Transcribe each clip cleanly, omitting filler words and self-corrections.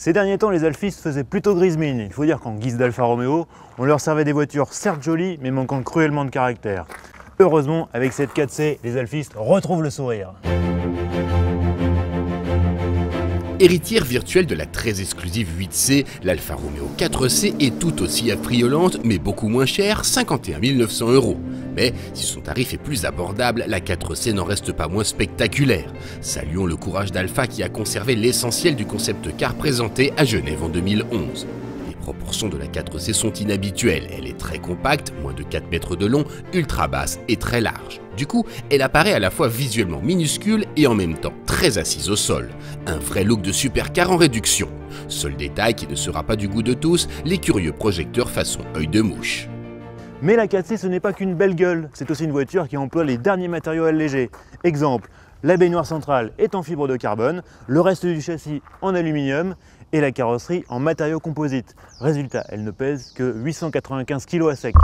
Ces derniers temps, les alfistes faisaient plutôt grise mine. Il faut dire qu'en guise d'Alfa Romeo, on leur servait des voitures certes jolies, mais manquant cruellement de caractère. Heureusement, avec cette 4C, les alfistes retrouvent le sourire. Héritière virtuelle de la très exclusive 8C, l'Alfa Romeo 4C est tout aussi affriolante, mais beaucoup moins chère, 51 900 €. Mais si son tarif est plus abordable, la 4C n'en reste pas moins spectaculaire. Saluons le courage d'Alfa qui a conservé l'essentiel du concept car présenté à Genève en 2011. Les proportions de la 4C sont inhabituelles, elle est très compacte, moins de 4 mètres de long, ultra basse et très large. Du coup, elle apparaît à la fois visuellement minuscule et en même temps très assise au sol. Un vrai look de supercar en réduction. Seul détail qui ne sera pas du goût de tous, les curieux projecteurs façon œil de mouche. Mais la 4C, ce n'est pas qu'une belle gueule, c'est aussi une voiture qui emploie les derniers matériaux allégés. Exemple, la baignoire centrale est en fibre de carbone, le reste du châssis en aluminium et la carrosserie en matériaux composites. Résultat, elle ne pèse que 895 kg à sec.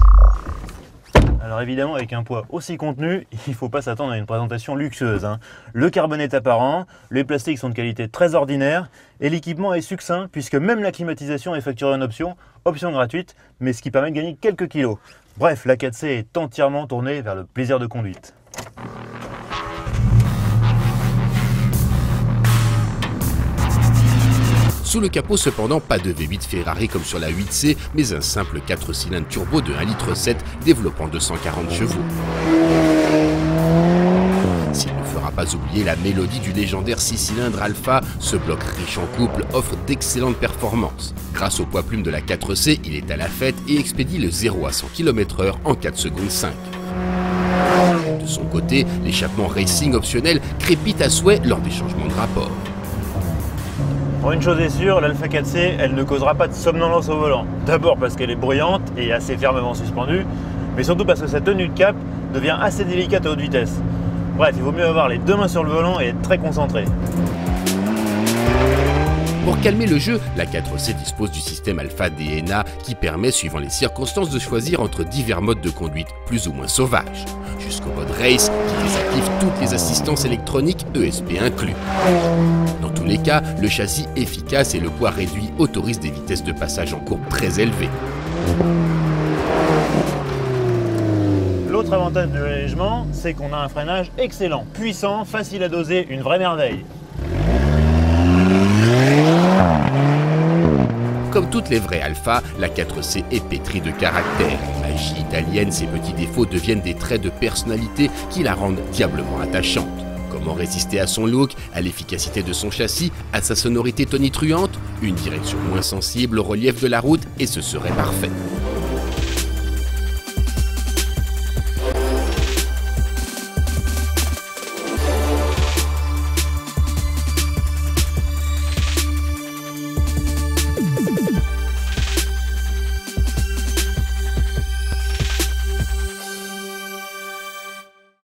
Alors évidemment, avec un poids aussi contenu, il ne faut pas s'attendre à une présentation luxueuse, hein. Le carbone est apparent, les plastiques sont de qualité très ordinaire et l'équipement est succinct puisque même la climatisation est facturée en option gratuite, mais ce qui permet de gagner quelques kilos. Bref, la 4C est entièrement tournée vers le plaisir de conduite. Sous le capot cependant, pas de V8 Ferrari comme sur la 8C, mais un simple 4 cylindres turbo de 1,7 litre développant 240 chevaux. S'il ne fera pas oublier la mélodie du légendaire 6 cylindres Alfa, ce bloc riche en couple offre d'excellentes performances. Grâce au poids plume de la 4C, il est à la fête et expédie le 0 à 100 km/h en 4 secondes 5. De son côté, l'échappement racing optionnel crépite à souhait lors des changements de rapport. Pour une chose est sûre, l'Alfa 4C, elle ne causera pas de somnolence au volant. D'abord parce qu'elle est bruyante et assez fermement suspendue, mais surtout parce que sa tenue de cap devient assez délicate à haute vitesse. Bref, il vaut mieux avoir les deux mains sur le volant et être très concentré. Pour calmer le jeu, la 4C dispose du système Alpha DNA qui permet, suivant les circonstances, de choisir entre divers modes de conduite plus ou moins sauvages. Jusqu'au mode Race qui désactive toutes les assistances électroniques, ESP inclus. Dans tous les cas, le châssis efficace et le poids réduit autorisent des vitesses de passage en courbe très élevées. L'autre avantage de l'allègement, c'est qu'on a un freinage excellent, puissant, facile à doser, une vraie merveille. Comme toutes les vraies Alpha, la 4C est pétrie de caractère. Magie italienne, ses petits défauts deviennent des traits de personnalité qui la rendent diablement attachante. Comment résister à son look, à l'efficacité de son châssis, à sa sonorité tonitruante? Une direction moins sensible au relief de la route et ce serait parfait.